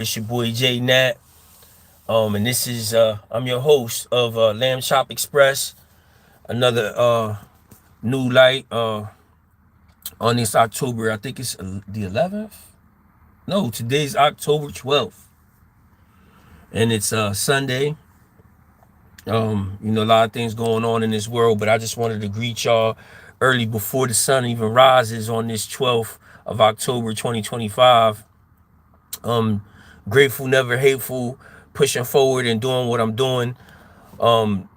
It's your boy NAT. And this is I'm your host of Lambchop Express. Another new light on this October. I think it's the 11th. No, today's October 12th, and it's Sunday. A lot of things going on in this world, but I just wanted to greet y'all early before the sun even rises on this 12th of October 2025. Um, Grateful, never hateful, pushing forward and doing what I'm doing. Um,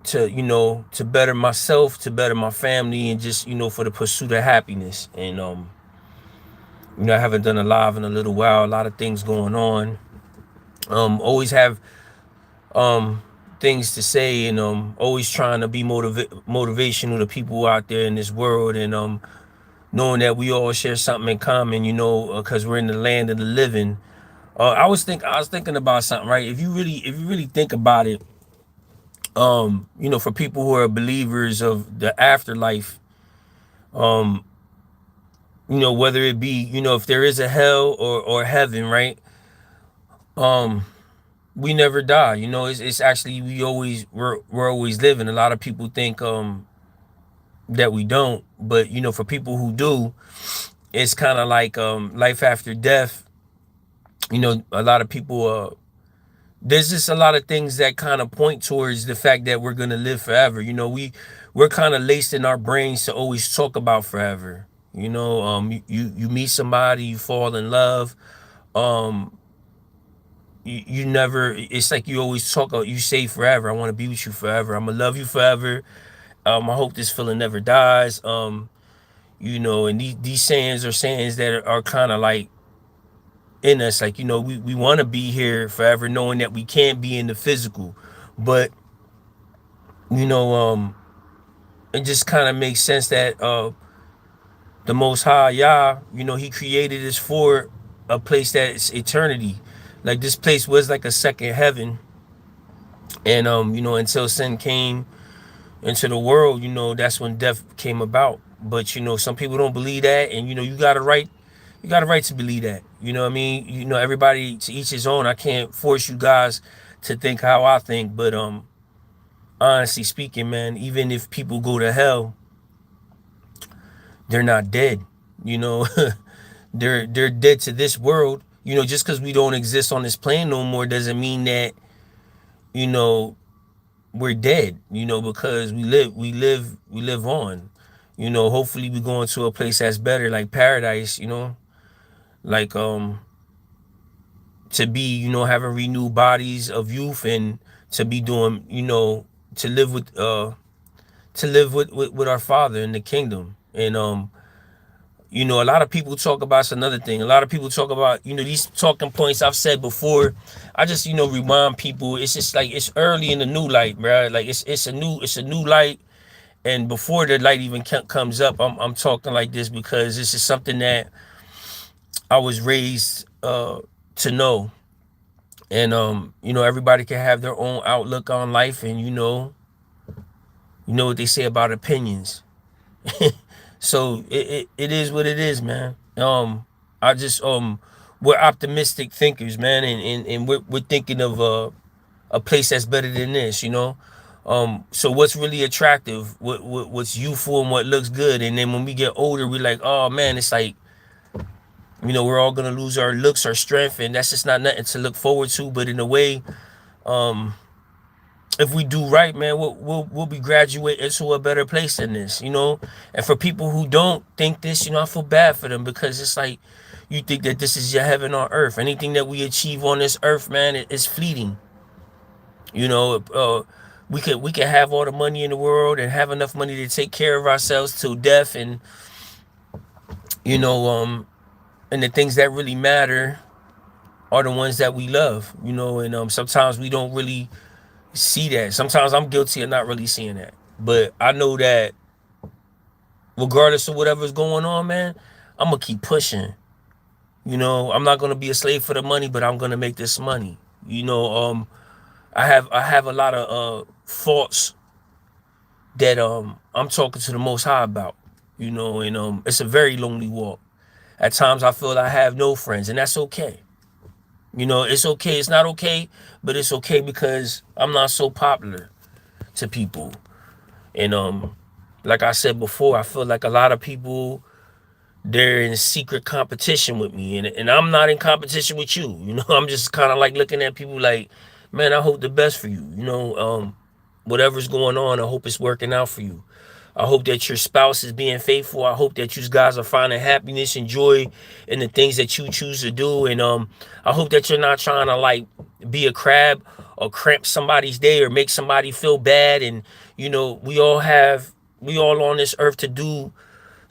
to better myself, to better my family, and just for the pursuit of happiness. And I haven't done a live in a little while. A lot of things going on. Always have things to say, and always trying to be motivational to people out there in this world, and knowing that we all share something in common. Because we're in the land of the living. I was thinking about something, right? If you really think about it, for people who are believers of the afterlife, um, whether it be, if there is a hell or heaven, right? Um, we never die. It's actually we're always living. A lot of people think that we don't, but for people who do, it's kind of like life after death. A lot of people there's just a lot of things that kind of point towards the fact that we're gonna live forever. We're kind of laced in our brains to always talk about forever. You meet somebody, you fall in love. Um, you never. It's like you always talk. You say forever. I want to be with you forever. I'm gonna love you forever. I hope this feeling never dies. And these sayings are sayings that are kind of like in us, like we want to be here forever, knowing that we can't be in the physical. But you know it just kind of makes sense that the Most High Yah, he created us for a place that's eternity. Like, this place was like a second heaven. And until sin came into the world, that's when death came about. But some people don't believe that, and you got a right to believe that. You know what I mean? Everybody to each his own. I can't force you guys to think how I think, but honestly speaking, man, even if people go to hell, they're not dead. You know, they're dead to this world. Just because we don't exist on this plane no more doesn't mean that you know we're dead. Because we live on. Hopefully we go into a place that's better, like paradise. Like to be, having renewed bodies of youth, and to be doing, to live with our Father in the kingdom. And a lot of people talk about, it's another thing. A lot of people talk about, these talking points I've said before. I just, remind people, it's just like it's early in the new light, bro. Like it's a new light. And before the light even comes up, I'm talking like this because this is something that I was raised to know. And everybody can have their own outlook on life, and what they say about opinions. So it is what it is, man. I just we're optimistic thinkers, man, and we're thinking of a place that's better than this. So what's really attractive, what's youthful and what looks good, and then when we get older, we're like, oh man, it's like, we're all gonna lose our looks, our strength, and that's just not nothing to look forward to. But in a way, um, if we do right, man, we'll be graduating to a better place than this. And for people who don't think this, I feel bad for them, because it's like you think that this is your heaven on earth. Anything that we achieve on this earth, man, it's fleeting. You know, we could have all the money in the world and have enough money to take care of ourselves till death, and you know, um, and the things that really matter are the ones that we love. And sometimes we don't really see that. Sometimes I'm guilty of not really seeing that. But I know that regardless of whatever's going on, man, I'm gonna keep pushing. I'm not gonna be a slave for the money, but I'm gonna make this money. I have a lot of thoughts that I'm talking to the Most High about. And it's a very lonely walk. At times I feel I have no friends, and that's okay. You know, it's okay. It's not okay, but it's okay because I'm not so popular to people. And like I said before, I feel like a lot of people, they're in secret competition with me, and I'm not in competition with you. You know, I'm just kind of like looking at people like, man, I hope the best for you. You know, whatever's going on, I hope it's working out for you. I hope that your spouse is being faithful. I hope that you guys are finding happiness and joy in the things that you choose to do. And I hope that you're not trying to like be a crab or cramp somebody's day or make somebody feel bad. And you know, we all on this earth to do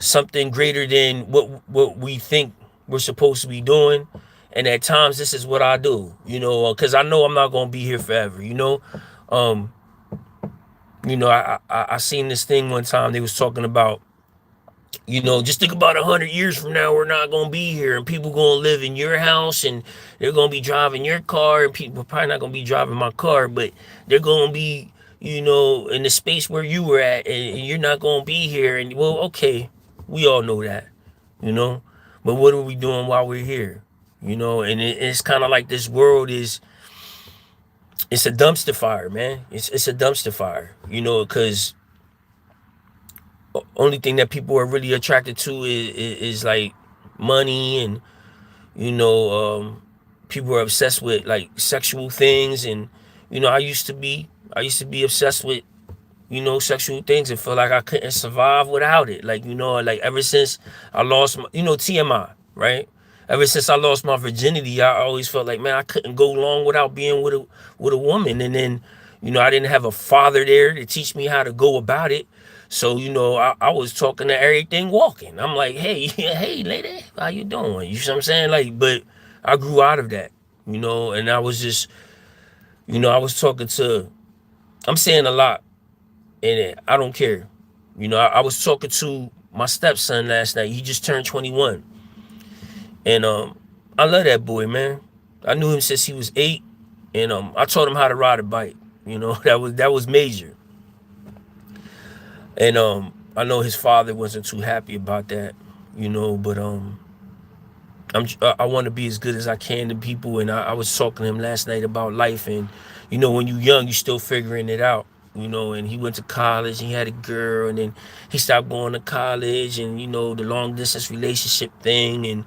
something greater than what we think we're supposed to be doing. And at times, this is what I do. You know, because I know I'm not gonna be here forever. Um, I seen this thing one time. They was talking about, you know, just think about 100 years from now, we're not gonna be here, and people gonna live in your house, and they're gonna be driving your car, and people are probably not gonna be driving my car, but they're gonna be, you know, in the space where you were at, and you're not gonna be here. And well, okay, we all know that, you know, but what are we doing while we're here? You know, and it's kind of like this world is, it's a dumpster fire, man. It's a dumpster fire, you know, because only thing that people are really attracted to is like money. And you know, people are obsessed with like sexual things. And you know, I used to be obsessed with, you know, sexual things, and feel like I couldn't survive without it. Like, you know, like ever since I lost my, you know, TMI, right? Ever since I lost my virginity, I always felt like, man, I couldn't go long without being with a woman. And then, you know, I didn't have a father there to teach me how to go about it. So, you know, I was talking to everything walking. I'm like, hey, hey, lady, how you doing? You see what I'm saying? Like, but I grew out of that, you know, and I was just, you know, I was talking to, I'm saying a lot, and I don't care. You know, I was talking to my stepson last night. He just turned 21. And I love that boy, man. I knew him since he was 8. And I taught him how to ride a bike. You know, that was major. And I know his father wasn't too happy about that, you know, but I want to be as good as I can to people. And I was talking to him last night about life. And you know, when you're young, you're still figuring it out. You know, and he went to college and he had a girl, and then he stopped going to college, and you know, the long distance relationship thing. And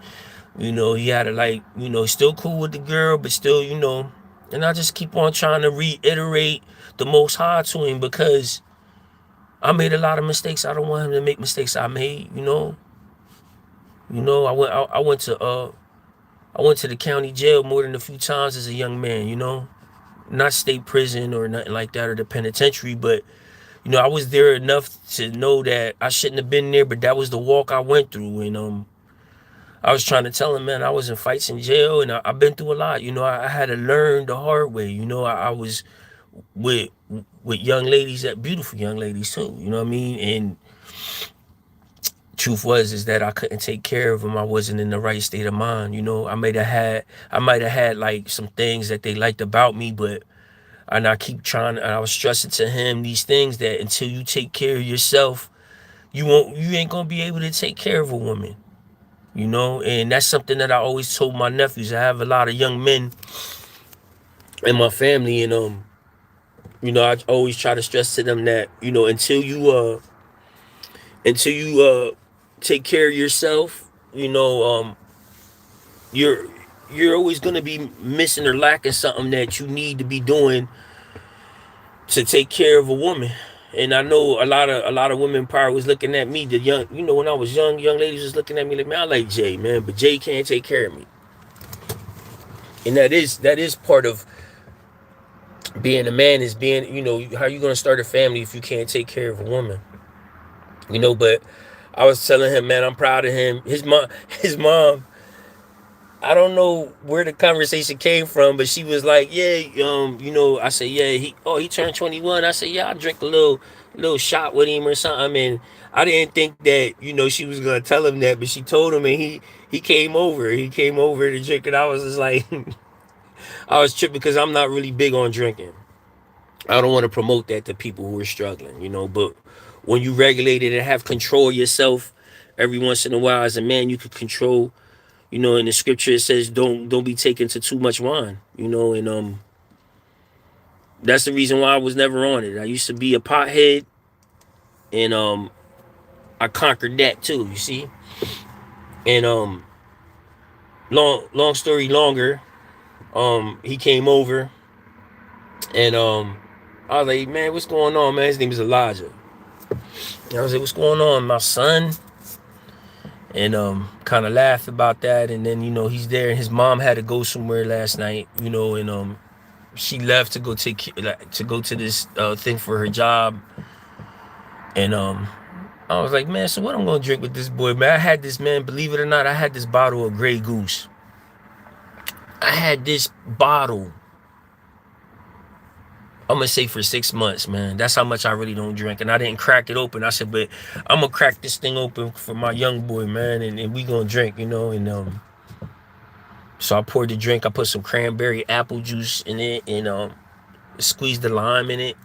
you know, he had to like, you know, still cool with the girl, but still, you know. And I just keep on trying to reiterate the Most High to him, because I made a lot of mistakes. I don't want him to make mistakes I made. I went to the county jail more than a few times as a young man. You know, not state prison or nothing like that, or the penitentiary, but you know, I was there enough to know that I shouldn't have been there, but that was the walk I went through. And I was trying to tell him, man, I was in fights in jail, and I've been through a lot. You know, I had to learn the hard way. You know, I was with with young ladies, that beautiful young ladies too. You know what I mean? And truth was is that I couldn't take care of them. I wasn't in the right state of mind. You know, I might have had like some things that they liked about me, but and I keep trying, and I was stressing to him these things, that until you take care of yourself, you ain't gonna be able to take care of a woman. You know, and that's something that I always told my nephews. I have a lot of young men in my family, and you know, I always try to stress to them that, you know, until you take care of yourself, you know, you're you're always gonna be missing or lacking something that you need to be doing to take care of a woman. And I know a lot of women probably was looking at me, the young, you know, when I was young ladies was looking at me like, man, I like Jay, man, but Jay can't take care of me. And that is part of being a man, is being, you know, how you gonna start a family if you can't take care of a woman? You know, but I was telling him, man, I'm proud of him. His mom, I don't know where the conversation came from, but she was like, yeah, you know, I said, yeah, he turned 21. I said, yeah, I drink a little shot with him or something. And I didn't think that, you know, she was gonna tell him that, but she told him, and he came over. He came over to drink, and I was just like, I was tripping because I'm not really big on drinking. I don't want to promote that to people who are struggling, you know. But when you regulate it and have control yourself, every once in a while, as a man, you could control, You know, in the scripture it says don't be taken to too much wine. You know, and that's the reason why I was never on it. I used to be a pothead, and I conquered that too. You see, and long story longer, he came over, and I was like, man, what's going on, man? His name is Elijah. And I was like, what's going on, my son? And kind of laughed about that. And then, you know, he's there, and his mom had to go somewhere last night, you know, and she left to go to this thing for her job. And I was like, man, so what I'm gonna drink with this boy, man? I had this, man, believe it or not, I had this bottle of Grey Goose. I had this bottle, I'm gonna say, for 6 months, man. That's how much I really don't drink. And I didn't crack it open. I said, but I'm gonna crack this thing open for my young boy, man, and we gonna drink, you know. And so I poured the drink, I put some cranberry apple juice in it, and squeezed the lime in it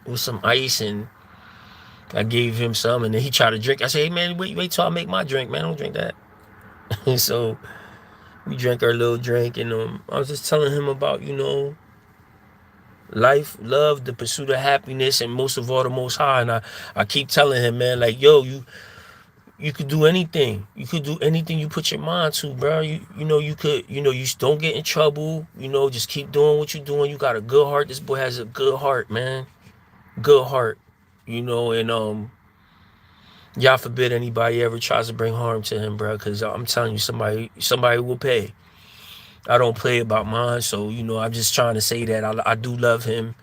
with some ice, and I gave him some, and then he tried to drink. I said, hey man, wait till I make my drink, man. Don't drink that. And so we drank our little drink, and I was just telling him about, you know, life, love, the pursuit of happiness, and most of all, the Most High. And I keep telling him, man, like, yo, you could do anything. You could do anything you put your mind to, bro. You know, you could, you know, you don't get in trouble. You know, just keep doing what you're doing. You got a good heart. This boy has a good heart, man. Good heart. You know, and y'all forbid anybody ever tries to bring harm to him, bro. Cause I'm telling you, somebody will pay. I don't play about mine, so you know, I'm just trying to say that I do love him,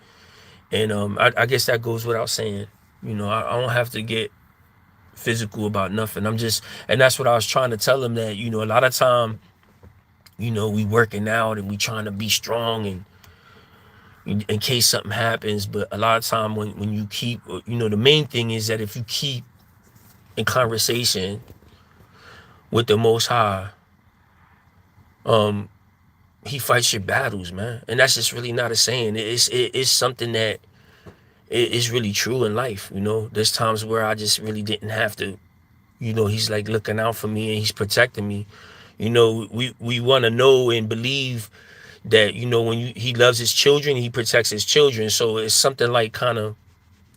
and I guess that goes without saying. You know, I don't have to get physical about nothing. I'm just, and that's what I was trying to tell him, that, you know, a lot of time, you know, we working out and we trying to be strong and in case something happens. But a lot of time when you keep, you know, the main thing is that if you keep in conversation with the Most High, he fights your battles, man. And that's just really not a saying. It's something that is really true in life. You know, there's times where I just really didn't have to. You know, he's like looking out for me and he's protecting me. You know, we want to know and believe that, you know, when he loves his children, he protects his children. So it's something like kind of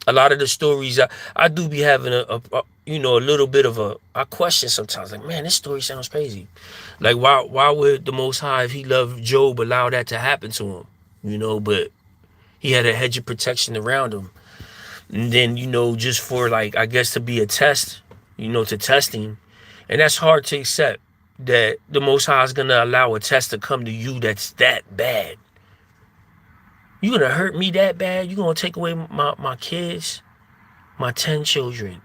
a lot of the stories I do be having a you know, a little bit of I question sometimes, like, man, this story sounds crazy. Like, why would the Most High, if he loved Job, allow that to happen to him? You know, but he had a hedge of protection around him. And then, you know, just for, like, I guess to be a test, you know, to testing. And that's hard to accept, that the Most High is gonna allow a test to come to you that's that bad. You gonna hurt me that bad? You gonna take away my kids, my 10 children?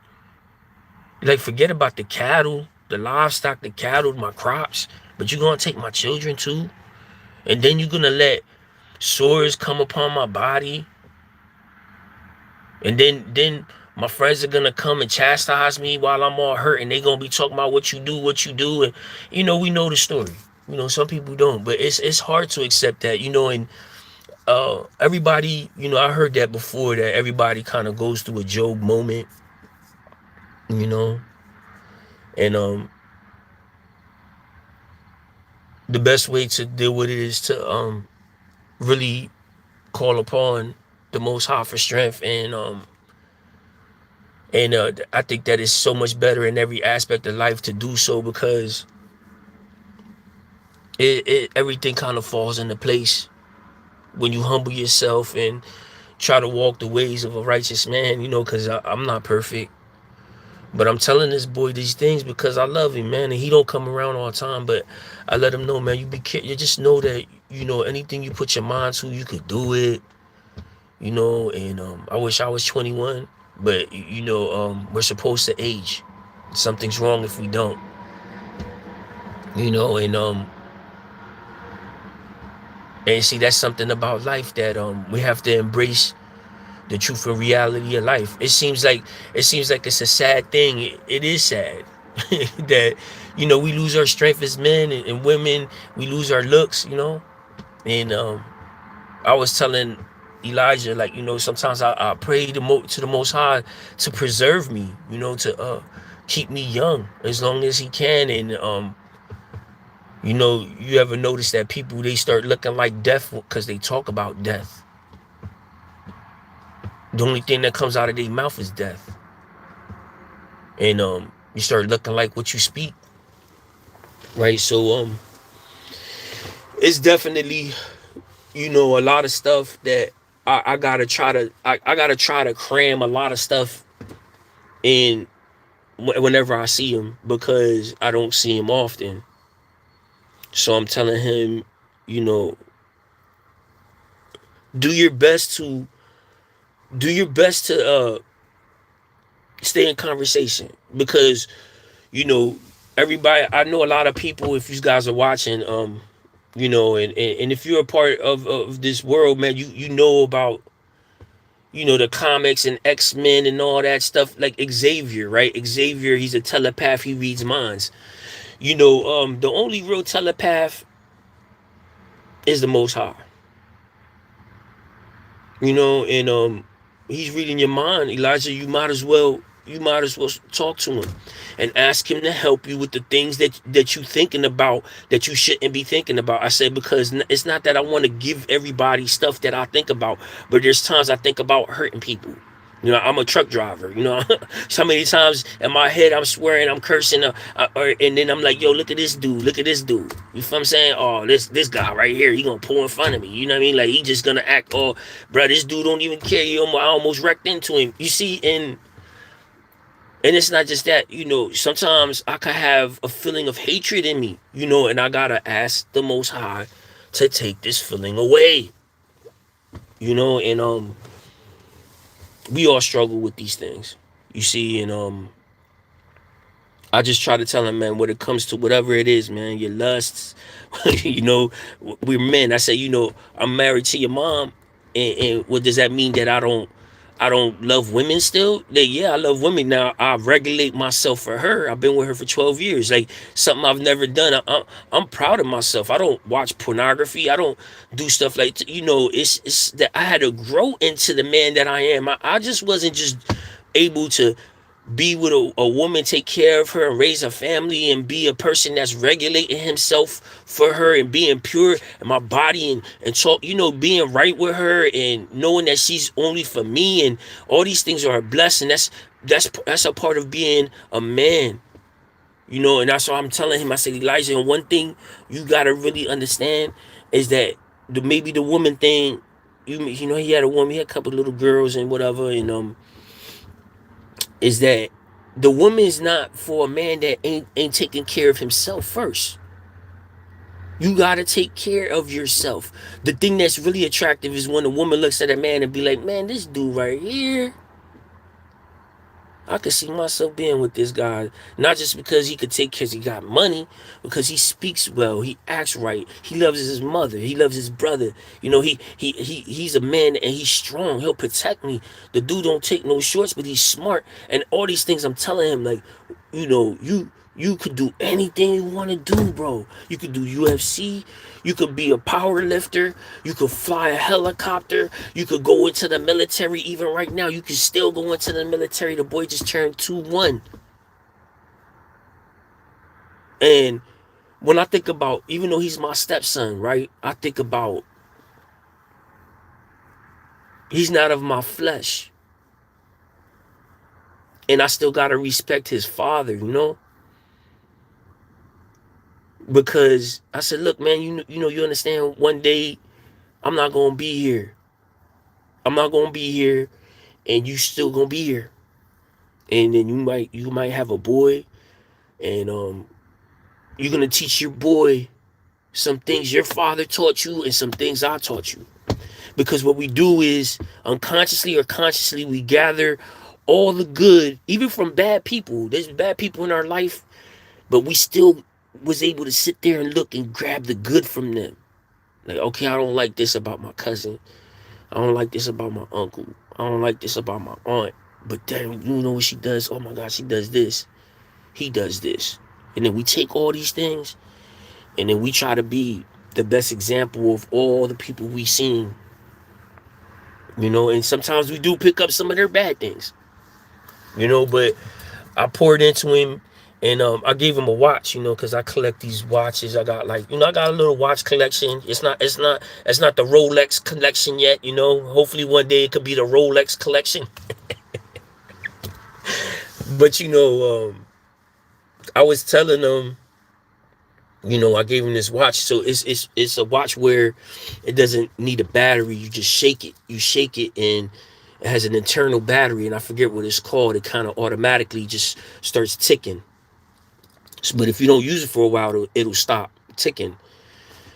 Like, forget about the cattle, the livestock, the cattle, my crops, but you gonna take my children too? And then you're gonna let sores come upon my body? And then my friends are gonna come and chastise me while I'm all hurt, and they gonna be talking about what you do. And you know, we know the story. You know, some people don't, but it's hard to accept that, you know. And everybody, you know, I heard that before, that everybody kind of goes through a Job moment, you know. And the best way to deal with it is to really call upon the Most High for strength. And I think that is so much better in every aspect of life to do so, because everything kind of falls into place when you humble yourself and try to walk the ways of a righteous man, you know. Because I'm not perfect, but I'm telling this boy these things because I love him, man. And he don't come around all the time, but I let him know, man, you be careful. You just know that, you know, anything you put your mind to, you could do it, you know. And I wish I was 21, but you know, we're supposed to age. Something's wrong if we don't, you know. And see, that's something about life that we have to embrace the truth and reality of life. It seems like it's a sad thing. It is sad that, you know, we lose our strength as men and women. We lose our looks, you know. And I was telling Elijah, like, you know, sometimes I pray to the Most High to preserve me, you know, to keep me young as long as He can. And You know, you ever notice that people, they start looking like death because they talk about death. The only thing that comes out of their mouth is death. And you start looking like what you speak, right? So it's definitely, you know, a lot of stuff that I gotta try to I gotta try to cram a lot of stuff in whenever I see him, because I don't see him often. So I'm telling him, you know, do your best to do your best to stay in conversation, because you know, everybody, I know a lot of people, if you guys are watching, you know, and if you're a part of this world, man, you know about, you know, the comics and X-Men and all that stuff, like Xavier, right? Xavier, he's a telepath, he reads minds. You know, the only real telepath is the Most High. You know, and he's reading your mind, Elijah. You might as well talk to him and ask him to help you with the things that you thinking about that you shouldn't be thinking about. I said, because it's not that I want to give everybody stuff that I think about, but there's times I think about hurting people. You know, I'm a truck driver. You know, so many times in my head I'm swearing, I'm cursing, and then I'm like, "Yo, look at this dude! Look at this dude!" You feel what I'm saying? Oh, this guy right here, he gonna pull in front of me. You know what I mean? Like, he just gonna act. Oh, bro, this dude don't even care. I almost wrecked into him. You see, and it's not just that. You know, sometimes I could have a feeling of hatred in me. You know, and I gotta ask the Most High to take this feeling away. You know, and we all struggle with these things. You see, and I just try to tell him, man, when it comes to whatever it is, man, your lusts, you know, we're men. I say, you know, I'm married to your mom, and what does that mean, that I don't love women still? Yeah, I love women. Now I regulate myself for her. I've been with her for 12 years. Like, something I've never done. I'm proud of myself. I don't watch pornography. I don't do stuff like, you know, it's that I had to grow into the man that I am. I just wasn't just able to be with a woman, take care of her and raise a family, and be a person that's regulating himself for her and being pure in my body, and talk, you know, being right with her and knowing that she's only for me, and all these things are a blessing. That's a part of being a man, you know. And that's why I'm telling him, I said, Elijah, and one thing you gotta really understand is that maybe the woman thing, you know, he had a woman, he had a couple little girls and whatever, and is that the woman is not for a man that ain't taking care of himself first. You gotta take care of yourself. The thing that's really attractive is when a woman looks at a man and be like, man, this dude right here, I could see myself being with this guy. Not just because he could take care, he got money, because he speaks well, he acts right, he loves his mother, he loves his brother. You know, he's a man and he's strong. He'll protect me. The dude don't take no shorts, but he's smart. And all these things I'm telling him, like, you know, you could do anything you want to do, bro. You could do UFC. You could be a power lifter. You could fly a helicopter. You could go into the military. Even right now, you could still go into the military. The boy just turned 21. And when I think about, even though he's my stepson, right? I think about, he's not of my flesh. And I still got to respect his father, you know? Because I said, look, man, you understand, one day I'm not going to be here. I'm not going to be here, and you still going to be here. And then you might have a boy, and you're going to teach your boy some things your father taught you and some things I taught you. Because what we do is, unconsciously or consciously, we gather all the good, even from bad people. There's bad people in our life, but we still was able to sit there and look and grab the good from them. Like, okay, I don't like this about my cousin. I don't like this about my uncle. I don't like this about my aunt. But then, you know what she does? Oh my God, she does this. He does this. And then we take all these things, and then we try to be the best example of all the people we seen. You know, and sometimes we do pick up some of their bad things. You know, but I poured into him, And I gave him a watch, because I collect these watches. I got like, I got a little watch collection. It's not the Rolex collection yet, Hopefully one day it could be the Rolex collection. But I was telling him, I gave him this watch. So it's a watch where it doesn't need a battery. You just shake it. You shake it, and it has an internal battery, and I forget what it's called. It kind of automatically just starts ticking. But if you don't use it for a while, it'll stop ticking.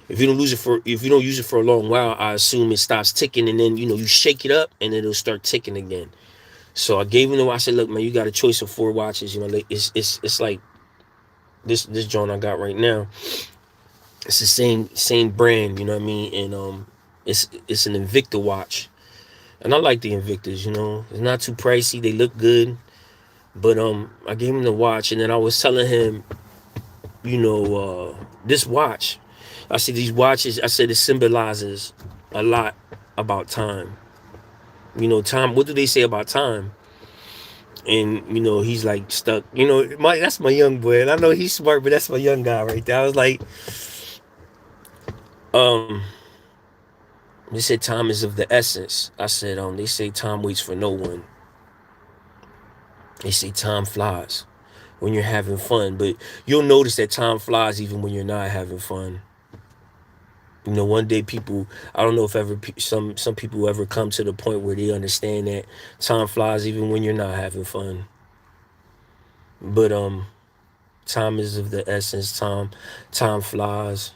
If you don't use it for a long while, I assume it stops ticking, and then you shake it up, and it'll start ticking again. So I gave him the watch. I said, "Look, man, you got a choice of 4 watches. Like it's like this joint I got right now. It's the same brand. You know what I mean? And it's an Invicta watch, and I like the Invictas. It's not too pricey. They look good. But I gave him the watch, and then I was telling him, this watch. I said these watches. I said it symbolizes a lot about time. Time. What do they say about time? And he's like stuck. That's my young boy, and I know he's smart, but that's my young guy right there. I was like, um, they said time is of the essence. I said, they say time waits for no one. They say time flies when you're having fun, but you'll notice that time flies even when you're not having fun. One day people, I don't know if ever some people ever come to the point where they understand that time flies even when you're not having fun. But time is of the essence. Time flies.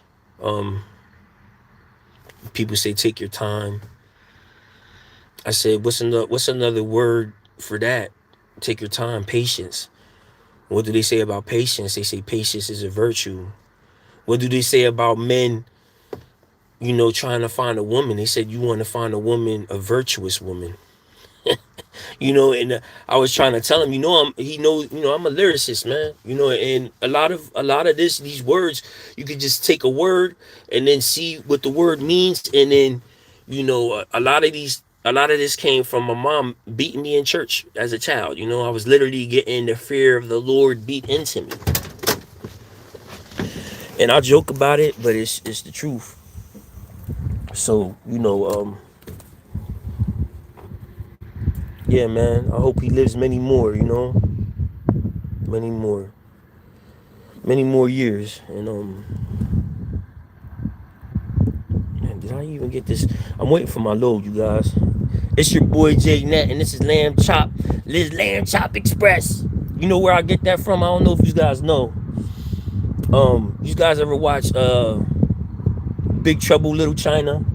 People say take your time. I said, what's another word for that? Take your time. Patience. What do they say about patience? They say patience is a virtue. What do they say about men, trying to find a woman? They said you want to find a woman, a virtuous woman. And I was trying to tell him, I'm a lyricist, man. And a lot of these words, you could just take a word and then see what the word means, and then, a lot of this came from my mom beating me in church as a child. I was literally getting the fear of the Lord beat into me, and I joke about it, but it's the truth. So yeah, man. I hope he lives many more. Many more. Many more years. And man, did I even get this? I'm waiting for my load, you guys. It's your boy NAT, and this is Lambchop, Lambchop Express. You know where I get that from? I don't know if you guys know. You guys ever watch Big Trouble Little China?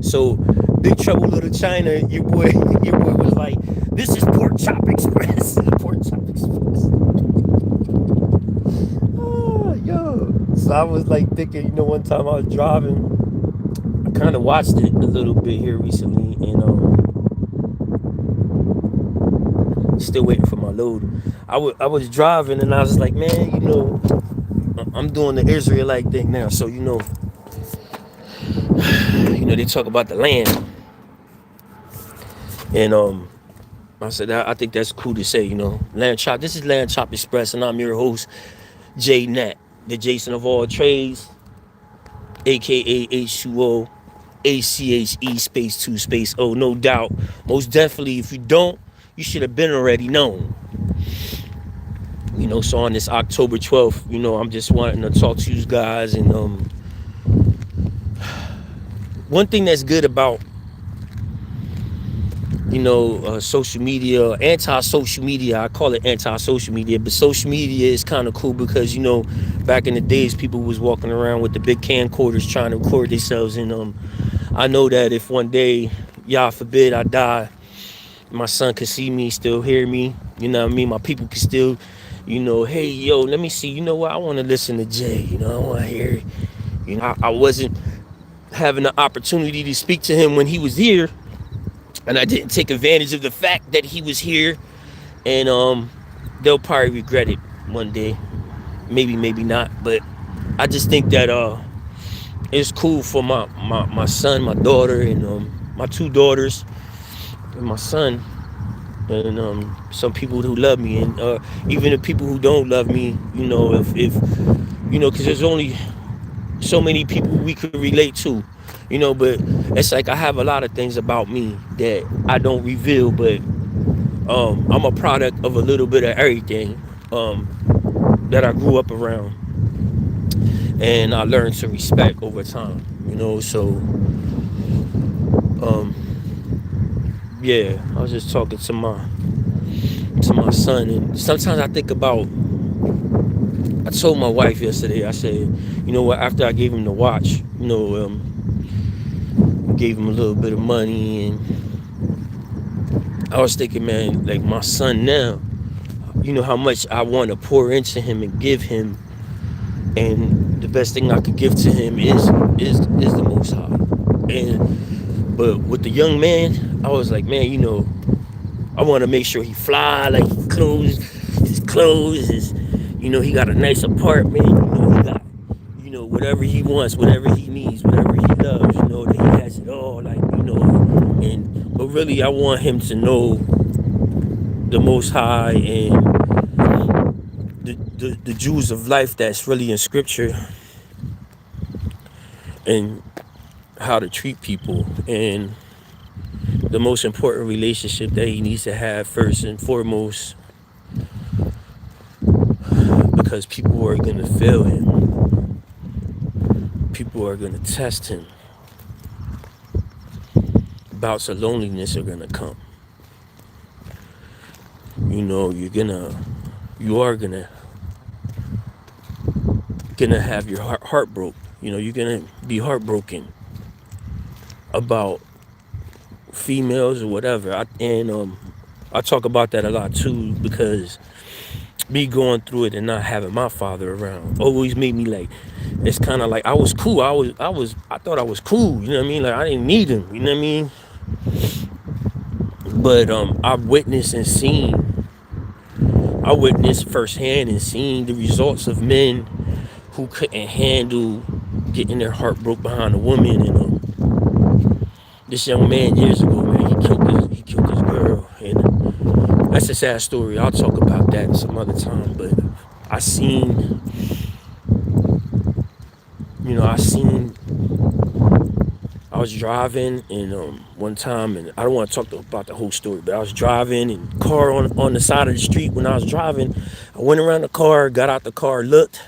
So Big Trouble Little China, your boy was like, this is Pork Chop Express. Pork Chop Express. Oh, yo. So I was like thinking, one time I was driving, I kind of watched it a little bit here recently, and still waiting for my load. I was driving, and I was like, man, I'm doing the Israelite thing now. So they talk about the land, and I said I think that's cool to say. Lambchop. This is Lambchop Express, and I'm your host, NAT, the Jason of all trades, aka H2O, ACHE space 2 space O. No doubt, most definitely. If you don't, you should have been already known. So on this October 12th, I'm just wanting to talk to you guys, and one thing that's good about social media, anti-social media, I call it anti-social media, but social media is kind of cool because back in the days people was walking around with the big camcorders trying to record themselves, and I know that if one day, y'all forbid, I die, my son could see me, still hear me, my people could still, hey, yo, let me see, what, I want to listen to Jay, I want to hear, I wasn't having the opportunity to speak to him when he was here, and I didn't take advantage of the fact that he was here, and they'll probably regret it one day, maybe not, but I just think that it's cool for my son, my daughter, and my two daughters, and my son, and some people who love me, and even the people who don't love me. If because there's only so many people we could relate to, but it's like I have a lot of things about me that I don't reveal, but I'm a product of a little bit of everything that I grew up around, and I learned to respect over time. So um, yeah, I was just talking to my son, and sometimes I think about. I told my wife yesterday. I said, what? After I gave him the watch, gave him a little bit of money, and I was thinking, man, like my son now, how much I want to pour into him and give him, and the best thing I could give to him is the Most High. And but with the young man, I was like, man, I want to make sure he fly, like his clothes, he got a nice apartment, he got, whatever he wants, whatever he needs, whatever he loves, that he has it all, like, but really I want him to know the Most High and the jewels of life that's really in Scripture, and how to treat people, and the most important relationship that he needs to have first and foremost, because people are going to fail him, people are going to test him, bouts of loneliness are going to come. You are gonna have your heart broke. You're gonna be heartbroken about females or whatever. I talk about that a lot too, because me going through it and not having my father around always made me like, it's kind of like I was cool. I thought I was cool. You know what I mean? Like I didn't need him. You know what I mean? But I witnessed firsthand and seen the results of men who couldn't handle getting their heart broke behind a woman. And this young man years ago, man, he killed his girl, and that's a sad story. I'll talk about that some other time. But I seen, I was driving, and one time, and I don't want to talk about the whole story, but I was driving and car on the side of the street. When I was driving, I went around the car, got out the car, looked,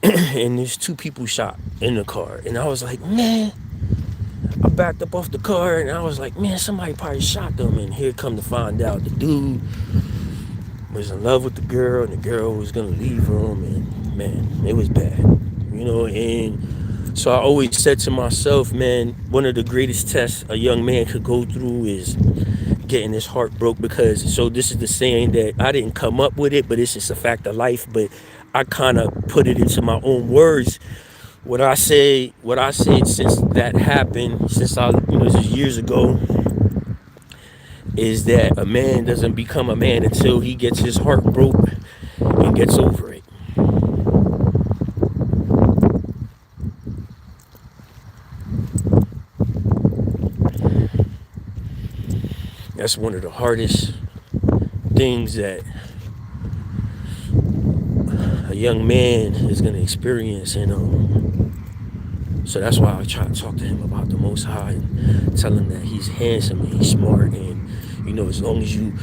and there's two people shot in the car, and I was like, man. I backed up off the car, and I was like, man, somebody probably shot them. And here come to find out, the dude was in love with the girl, and the girl was gonna leave him, and man, it was bad, and so I always said to myself, man, one of the greatest tests a young man could go through is getting his heart broke, because, so this is the saying that I didn't come up with it, but it's just a fact of life, but I kind of put it into my own words. What I said since that happened, since this is years ago, is that a man doesn't become a man until he gets his heart broke and gets over it. That's one of the hardest things that a young man is going to experience, and so that's why I try to talk to him about the Most High and tell him that he's handsome and he's smart, and as long as you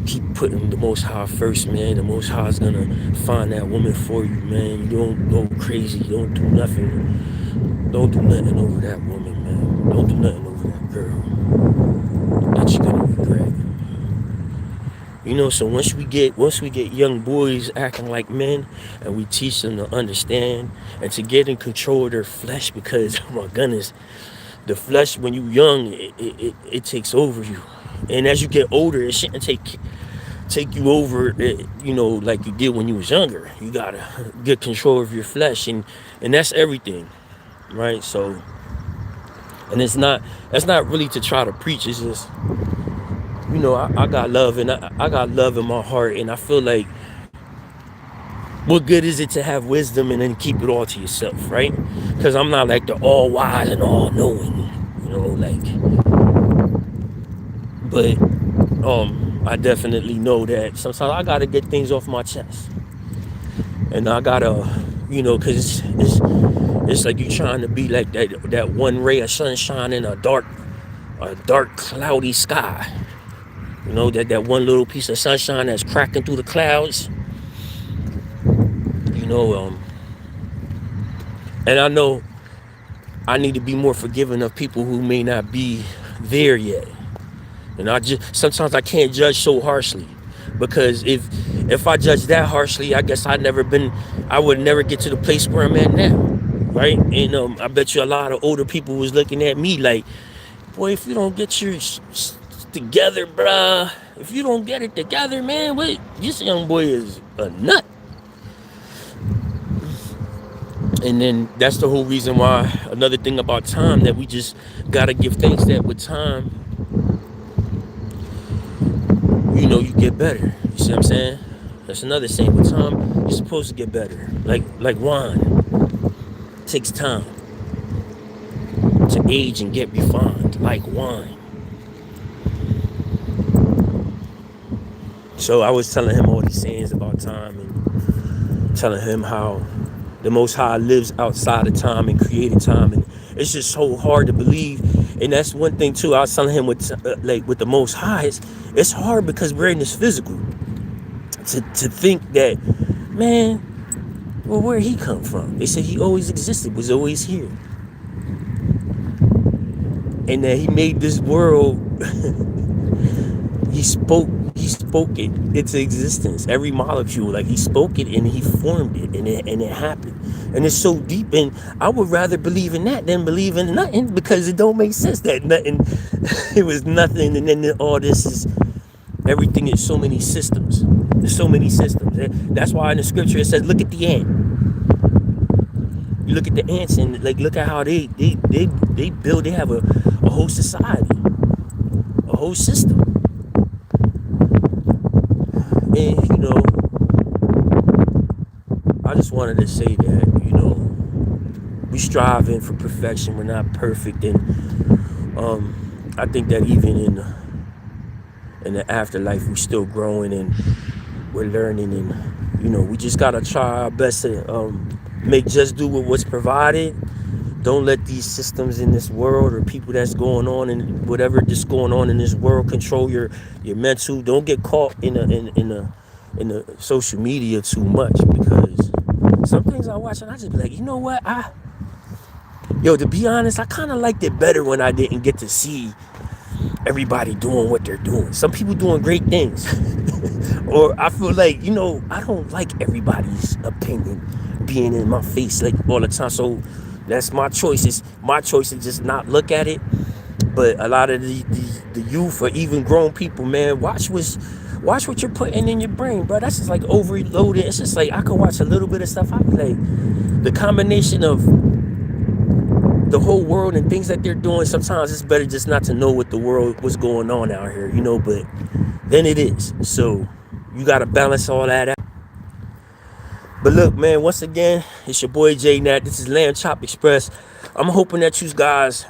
keep putting the Most High first, man, the Most High is gonna find that woman for you, man. You don't go crazy, don't do nothing over that woman, man. Don't do nothing over that girl that you're gonna regret. So once we get young boys acting like men, and we teach them to understand and to get in control of their flesh, because oh my goodness, the flesh when you're young, it takes over you, and as you get older, it shouldn't take you over, like you did when you was younger. You gotta get control of your flesh, and that's everything, right? So, and that's not really to try to preach. It's just, I got love, and I got love in my heart, and I feel like What good is it to have wisdom and then keep it all to yourself, right? Because I'm not like the all wise and all knowing, you know, like, but I definitely know that sometimes I gotta get things off my chest, and I gotta, you know, because it's like you trying to be like that one ray of sunshine in a dark cloudy sky. You know, that one little piece of sunshine that's cracking through the clouds. You know, and I know I need to be more forgiving of people who may not be there yet. And sometimes I can't judge so harshly, because if I judge that harshly, I guess I would never get to the place where I'm at now, right? And I bet you a lot of older people was looking at me like, boy, if you don't get your together, bruh, if you don't get it together, man, wait, this young boy is a nut. And then that's the whole reason why, another thing about time, that we just gotta give thanks that with time, you know, you get better. You see what I'm saying? That's another saying. With time, you're supposed to get better. Like wine. It takes time to age and get refined, like wine. So I was telling him all these sayings about time, and telling him how the Most High lives outside of time and created time, and it's just so hard to believe. And that's one thing too. I was telling him with the Most High, it's hard because we're in this physical. To think that, man, well, where he come from? They said he always existed, was always here, and that he made this world. He spoke it into existence. Every molecule, like he spoke it and he formed it, and it happened. And it's so deep, and I would rather believe in that than believe in nothing, because it don't make sense that nothing it was nothing, and then all this is everything. Is so many systems. There's so many systems. That's why in the scripture it says, look at the ant. You look at the ants, and like, look at how they build. They have a whole society, a whole system. And, you know, I just wanted to say that, you know, we striving for perfection. We're not perfect. And I think that even in the afterlife, we're still growing and we're learning. And, you know, we just got to try our best to make just do with what's provided. Don't let these systems in this world, or people that's going on and whatever just going on in this world, control your mental. Don't get caught in the social media too much, because some things I watch and I just be like, you know what, to be honest, I kind of liked it better when I didn't get to see everybody doing what they're doing. Some people doing great things. Or I feel like, you know, I don't like everybody's opinion being in my face like all the time. So that's my choice. It's my choice to just not look at it. But a lot of the youth, or even grown people, man, watch what you're putting in your brain, bro. That's just like overloaded. It's just like, I could watch a little bit of stuff. I be like, the combination of the whole world and things that they're doing, sometimes it's better just not to know what's going on out here, you know. But then it is. So you got to balance all that out. But look, man, once again, it's your boy NAT. This is Lambchop Express. I'm hoping that you guys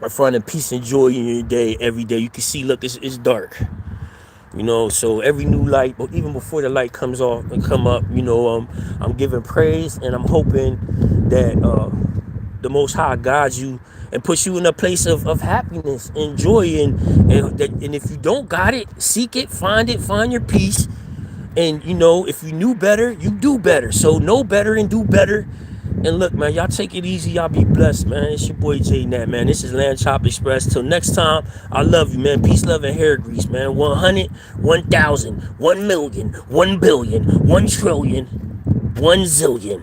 are finding peace and joy in your day every day. You can see, look, it's dark. You know, so every new light, but even before the light comes off and come up, you know, I'm giving praise, and I'm hoping that the Most High guides you and puts you in a place of happiness and joy. And if you don't got it, seek it, find your peace. And, you know, if you knew better, you do better. So know better and do better. And look, man, y'all take it easy. Y'all be blessed, man. It's your boy NAT, man. This is Lambchop Express. Till next time, I love you, man. Peace, love, and hair grease, man. 100, 1,000, 1 million, 1 billion, 1 trillion, 1 zillion.